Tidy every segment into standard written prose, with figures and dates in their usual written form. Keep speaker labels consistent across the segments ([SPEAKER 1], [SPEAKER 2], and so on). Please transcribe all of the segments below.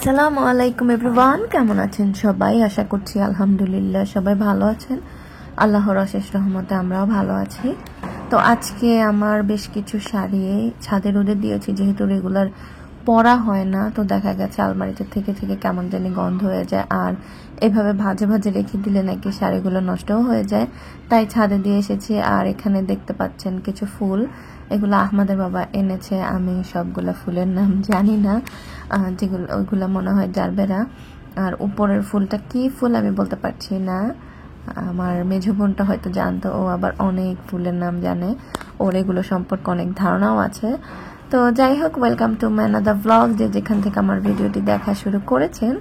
[SPEAKER 1] আসসালামু আলাইকুম এভরিওয়ান, কেমন আছেন সবাই? আশা করছি আলহামদুলিল্লাহ সবাই ভালো আছেন। আল্লাহর অশেষ রহমতে আমরাও ভালো আছি। তো আজকে আমার বেশ কিছু শাড়ি ছাদে রোদে দিয়েছি, যেহেতু রেগুলার পরা হয় না, তো দেখা গেছে আলমারিতে থেকে থেকে কেমন জানি গন্ধ হয়ে যায়, আর এভাবে ভাজে ভাজে রেখে দিলে নাকি শাড়িগুলো নষ্টও হয়ে যায়। তাই ছাদে দিয়ে এসেছি। আর এখানে দেখতে পাচ্ছেন কিছু ফুল, এগুলো আহমদের বাবা এনেছে। আমি সবগুলো ফুলের নাম জানি না, যেগুলো ওইগুলো মনে হয় জারবেরা। আর উপরের ফুলটা কি ফুল আমি বলতে পারছি না, আমার মেঝো বোনটা হয়তো জানতো, ও আবার অনেক ফুলের নাম জানে, ওর এগুলো সম্পর্কে অনেক ধারণাও আছে। তো যাই হোক, welcome to my another blog. যে যেখান থেকে আমার ভিডিওটি দেখা শুরু করেছেন,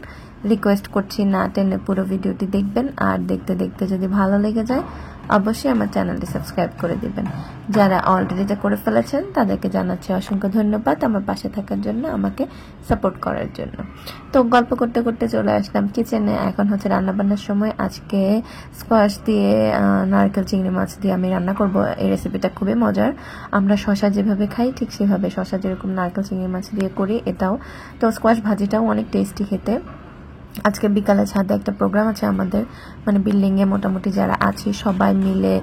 [SPEAKER 1] রিকোয়েস্ট করছি না টেনে পুরো ভিডিওটি দেখবেন, আর দেখতে দেখতে যদি ভালো লেগে যায় অবশ্যই আমার চ্যানেলটি সাবস্ক্রাইব করে দিবেন। যারা অলরেডি করে ফেলেছেন তাদেরকে জানাচ্ছি অসংখ্য ধন্যবাদ আমার পাশে থাকার জন্য, আমাকে সাপোর্ট করার জন্য। তো গল্প করতে করতে চলে আসলাম কিচেনে। এখন হচ্ছে রান্নাবান্নার সময়। আজকে স্কোয়াশ দিয়ে নারকেল চিংড়ি মাছ দিয়ে আমি রান্না করব। এই রেসিপিটা খুবই মজার। আমরা শসা যেভাবে খাই ঠিক সেভাবে শসা যেরকম নারকেল চিংড়ি মাছ দিয়ে করি এটাও। তো স্কোয়াশ ভাজিটাও অনেক টেস্টি খেতে। আজকে বিকালে ছাদে একটা প্রোগ্রাম আছে আমাদের, মানে বিল্ডিংয়ে মোটামুটি যারা আছি সবাই মিলে,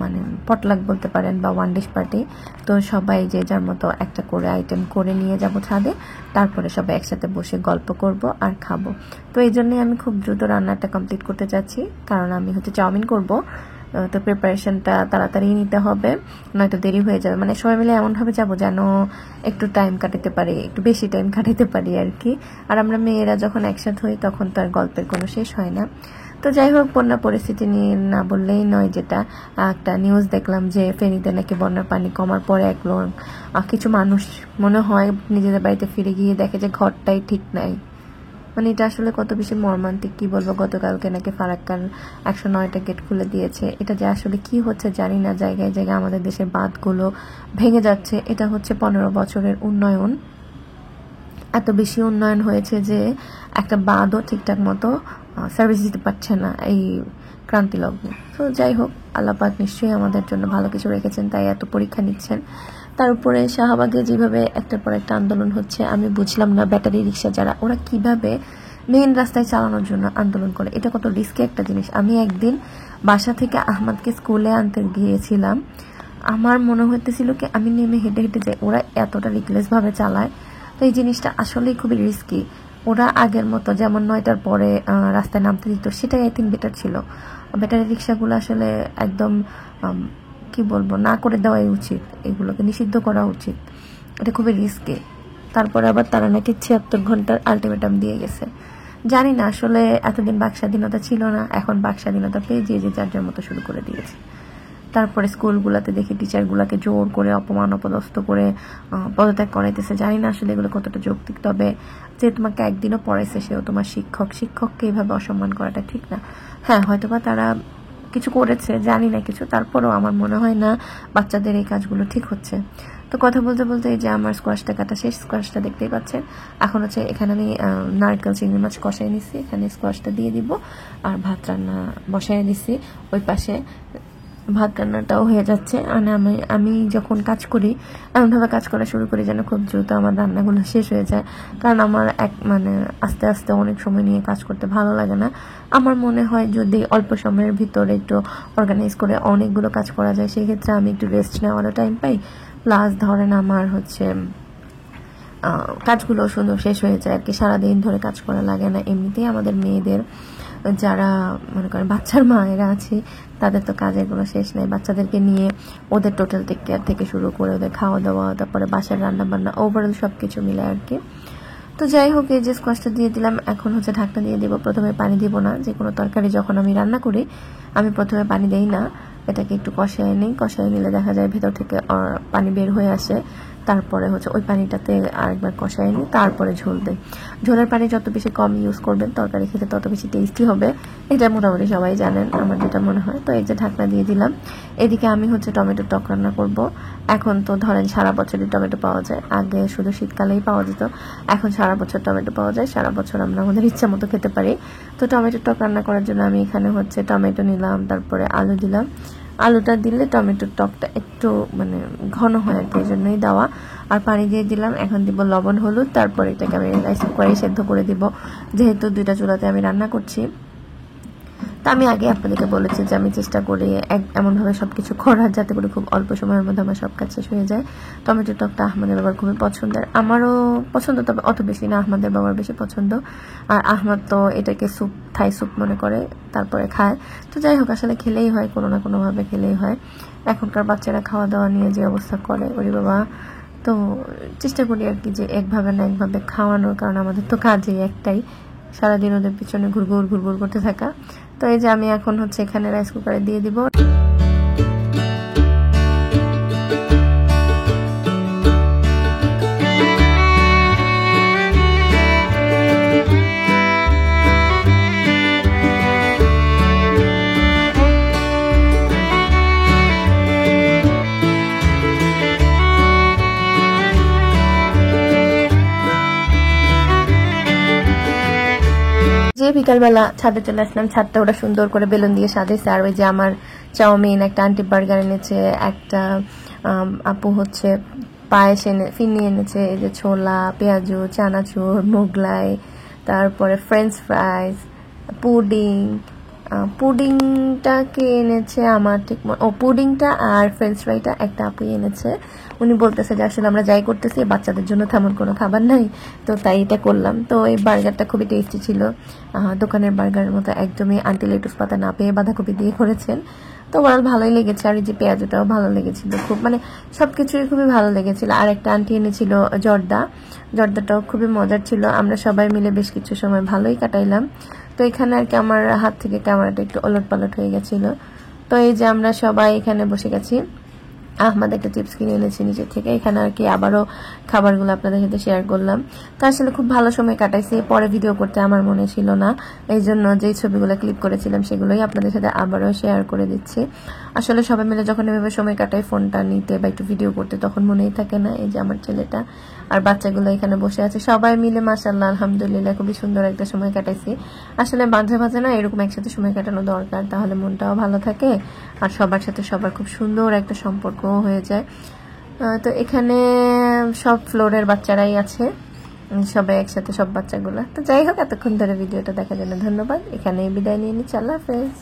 [SPEAKER 1] মানে পটলাক বলতে পারেন বা ওয়ান ডিশ পার্টি। তো সবাই যে যার মতো একটা করে আইটেম করে নিয়ে যাব ছাদে, তারপরে সবাই একসাথে বসে গল্প করব আর খাবো। তো এই জন্যই আমি খুব দ্রুত রান্নাটা কমপ্লিট করতে চাচ্ছি, কারণ আমি হচ্ছে চাউমিন করব। তো প্রিপারেশনটা তাড়াতাড়ি নিতে হবে, নয়তো দেরি হয়ে যাবে। মানে সবাই মিলে এমনভাবে যাবো যেন একটু টাইম কাটাতে পারি, একটু বেশি টাইম কাটাতে পারি আর কি। আর আমরা মেয়েরা যখন একসাথে হই তখন তো আর গল্পের কোনো শেষ হয় না। তো যাই হোক, বন্যার পরিস্থিতি নিয়ে না বললেই নয়, যেটা একটা নিউজ দেখলাম যে ফেনীতে নাকি বন্যার পানি কমার পরে কিছু মানুষ মনে হয় নিজেদের বাড়িতে ফিরে গিয়ে দেখে যে ঘরটাই ঠিক নাই। মানে এটা আসলে কত বেশি মর্মান্তিক, কি বলবো। গতকালকে নাকি ফারাক্কার 109টা গেট খুলে দিয়েছে। এটা যে আসলে কি হচ্ছে জানি না। জায়গায় জায়গায় আমাদের দেশের বাঁধগুলো ভেঙে যাচ্ছে। এটা হচ্ছে 15 বছরের উন্নয়ন। এত বেশি উন্নয়ন হয়েছে যে একটা বাঁধও ঠিকঠাক মতো সার্ভিস দিতে পারছে না এই ক্রান্তি লগ্নে। তো যাই হোক, আল্লাহ পাক নিশ্চয়ই আমাদের জন্য ভালো কিছু রেখেছেন, তাই এত পরীক্ষা নিচ্ছেন। তার উপরে শাহবাগে যেভাবে একটার পর একটা আন্দোলন হচ্ছে, আমি বুঝলাম না ব্যাটারি রিক্সা যারা, ওরা কিভাবে মেইন রাস্তায় চালানোর জন্য আন্দোলন করে। এটা কত রিস্কি একটা জিনিস। আমি একদিন বাসা থেকে আহমদকে স্কুলে আনতে গিয়েছিলাম, আমার মনে হইতেছিল কি আমি নেমে হেঁটে হেঁটে যাই, ওরা এতটা রিকলেসভাবে চালায়। তো এই জিনিসটা আসলেই খুবই রিস্কি। ওরা আগের মতো যেমন 9টার পরে রাস্তায় নামতে দিত, সেটাই আই থিঙ্ক বেটার ছিল। ব্যাটারি রিক্সাগুলো আসলে একদম কি বলবো, না করে দেওয়াই উচিত, এগুলোকে নিষিদ্ধ করা উচিত। এটা খুবই রিস্কি। তারপরে আবার তারা নাকি 76 ঘন্টার আলটিমেটাম দিয়ে গেছে। জানি না, আসলে এতদিন বাক স্বাধীনতা ছিল না, এখন বাক স্বাধীনতা পেয়ে যে যার যার মতো শুরু করে দিয়েছে। তারপরে স্কুলগুলোতে দেখি টিচারগুলোকে জোর করে অপমান অপদস্থ করে পদত্যাগ করাইতেছে। জানি না আসলে এগুলো কতটা যৌক্তিক। তবে যে তোমাকে একদিনও পড়াইছে সেও তোমার শিক্ষককে এইভাবে অসম্মান করাটা ঠিক না। হ্যাঁ, হয়তোবা তারা কিছু করেছে, জানি না কিছু, তারপরেও আমার মনে হয় না বাচ্চাদের এই কাজগুলো ঠিক হচ্ছে। তো কথা বলতে বলতে এই যে আমার স্কোয়াশটা কাটা শেষ। স্কোয়াশটা দেখতেই পাচ্ছেন। এখন হচ্ছে এখানে আমি নারকেল চিংড়ি মাছ কষাই নিচ্ছি, এখানে স্কোয়াশটা দিয়ে দিব, আর ভাত রান্না বসাই দিচ্ছি। ওই পাশে ভাত রান্নাটাও হয়ে যাচ্ছে। মানে আমি যখন কাজ করি এমনভাবে কাজ করা শুরু করি যেন খুব দ্রুত আমার রান্নাগুলো শেষ হয়ে যায়, কারণ আমার মানে আস্তে আস্তে অনেক সময় নিয়ে কাজ করতে ভালো লাগে না। আমার মনে হয় যদি অল্প সময়ের ভিতরে একটু অর্গানাইজ করে অনেকগুলো কাজ করা যায়, সেই ক্ষেত্রে আমি একটু রেস্ট নেওয়ারও টাইম পাই, প্লাস ধরেন আমার হচ্ছে কাজগুলো সুন্দর শেষ হয়ে যায় আর কি। সারাদিন ধরে কাজ করা লাগে না। এমনিতেই আমাদের মেয়েদের, যারা মনে করেন বাচ্চার মায়েরা আছে, তাদের তো কাজের কোনো শেষ নেই। বাচ্চাদেরকে নিয়ে ওদের টোটাল টেক কেয়ার থেকে শুরু করে ওদের খাওয়া দাওয়া, তারপরে বাসার রান্না বান্না, ওভারঅল সব কিছু মিলে আর কি। তো যাই হোক, এই যে স্কোয়াশটা দিয়ে দিলাম, এখন হচ্ছে ঢাকনা দিয়ে দিব। প্রথমে পানি দিব না, যে কোনো তরকারি যখন আমি রান্না করি আমি প্রথমে পানি দেই না, এটাকে একটু কষাই নিই। কষাই নিলে দেখা যায় ভেতর থেকে পানি বের হয়ে আসে। তারপরে হচ্ছে ওই পানিটাতে আরেকবার কষাই নিই, তারপরে ঝোল দিই। ঝোলের পানি যত বেশি কম ইউজ করবেন তরকারি খেতে তত বেশি টেস্টি হবে, এটা মোটামুটি সবাই জানেন, আমার যেটা মনে হয়। তো এই যে ঢাকনা দিয়ে দিলাম। এদিকে আমি হচ্ছে টমেটো টক রান্না করব। এখন তো ধরেন সারা বছরই টমেটো পাওয়া যায়, আগে শুধু শীতকালেই পাওয়া যেত, এখন সারা বছর টমেটো পাওয়া যায়, সারা বছর আমরা আমাদের ইচ্ছা মতো খেতে পারি। তো টমেটো টক রান্না করার জন্য আমি এখানে হচ্ছে টমেটো নিলাম, তারপরে আলু দিলাম, আলুটা দিলে টমেটোর টকটা একটু মানে ঘন হয় আর কি, এই জন্যই দেওয়া। আর পানি দিয়ে দিলাম, এখন দিব লবণ হলুদ, তারপর এটাকে আমি রাইস কুকারে সেদ্ধ করে দিব, যেহেতু 2টা চুলাতে আমি রান্না করছি। তা আমি আগে আপনাদেরকে বলেছি যে আমি চেষ্টা করি এমনভাবে সব কিছু করার যাতে করে খুব অল্প সময়ের মধ্যে আমার সব কাজ শেষ হয়ে যায়। টমেটো টকটা আহমদের বাবার খুবই পছন্দের, আমারও পছন্দ, তবে অত বেশি না, আহমদের বাবার বেশি পছন্দ। আর আহমদ তো এটাকে স্যুপ, থাই স্যুপ মনে করে তারপরে খায়। তো যাই হোক, আসলে খেলেই হয়, কোনো না কোনোভাবে খেলেই হয়। এখনকার বাচ্চারা খাওয়া দাওয়া নিয়ে যে অবস্থা করে, ওরে বাবা। তো চেষ্টা করি আর কি যে একভাবে না একভাবে খাওয়ানোর, কারণ আমাদের তো কাজেই একটাই, সারাদিন ওদের পিছনে ঘুরঘুর করতে থাকা। তো এই যে আমি এখন হচ্ছে এখানে রাইস কুকারে দিয়ে দিব। যে বিকালবেলা ছাদে চলে আসলাম, ছাদটা ওরা সুন্দর করে বেলুন দিয়ে সাজাইছে। আর ওই যে আমার চাউমিন, একটা আন্টি বার্গার এনেছে, একটা আপু হচ্ছে পায়েস ফিরনি এনেছে, এই যে ছোলা, পেঁয়াজু, চানাচুর, মোগলাই, তারপরে ফ্রেঞ্চ ফ্রাইজ, পুডিং। পুডিংটা কে এনেছে আমার ঠিক পুডিংটা আর ফ্রেঞ্চ ফ্রাইটা একটা আপুই এনেছে। উনি বলতেছে যে আসলে আমরা যাই করতেছি বাচ্চাদের জন্য তেমন কোনো খাবার নাই, তো তাই এটা করলাম। তো এই বার্গারটা খুবই টেস্টি ছিল, দোকানের বার্গারের মতো একদমই। আন্টি লেটুস পাতা না পেয়ে বাঁধাকপি দিয়ে করেছেন, তো ওরাল ভালোই লেগেছে। আর এই যে পেঁয়াজটাও ভালো লেগেছিল খুব, মানে সবকিছুই খুবই ভালো লেগেছিল। আর একটা আন্টি এনেছিল জর্দাটাও খুবই মজার ছিল। আমরা সবাই মিলে বেশ কিছু সময় ভালোই কাটাইলাম। তো এখানে আর কি আমার হাত থেকে ক্যামেরাটা একটু ওলটপালট হয়ে গেছিল। তো এই যে আমরা সবাই এখানে বসে গেছি। আহমদ একটা চিপস কিনে এনেছে নিচে থেকে, এখানে আর কি আবারও খাবারগুলো আপনাদের সাথে শেয়ার করলাম। তো আসলে খুব ভালো সময় কাটাইছি, পরে ভিডিও করতে আমার মনে ছিল না, এই জন্য যেই ছবিগুলো ক্লিক করেছিলাম সেগুলোই আপনাদের সাথে আবারও শেয়ার করে দিচ্ছি। আসলে সবাই মিলে যখন এভাবে সময় কাটাই ফোনটা নিতে বা একটু ভিডিও করতে, তখন মনেই থাকে না। এই যে আমার ছেলেটা আর বাচ্চাগুলো এখানে বসে আছে, সবাই মিলে মাশাআল্লাহ আলহামদুলিল্লাহ খুবই সুন্দর একটা সময় কাটাইছি। আসলে মাঝে মাঝে না এরকম একসাথে সময় কাটানো দরকার, তাহলে মনটাও ভালো থাকে আর সবার সাথে সবার খুব সুন্দর একটা সম্পর্ক হয়ে যায়। তো এখানে সব ফ্লোরের বাচ্চারাই আছে, সবাই একসাথে, সব বাচ্চাগুলো। তো যাই হোক, এতক্ষণ ধরে ভিডিওটা দেখার জন্য ধন্যবাদ। এখানেই বিদায় নিয়ে নিচ্ছি, আল্লাহ হাফেজ।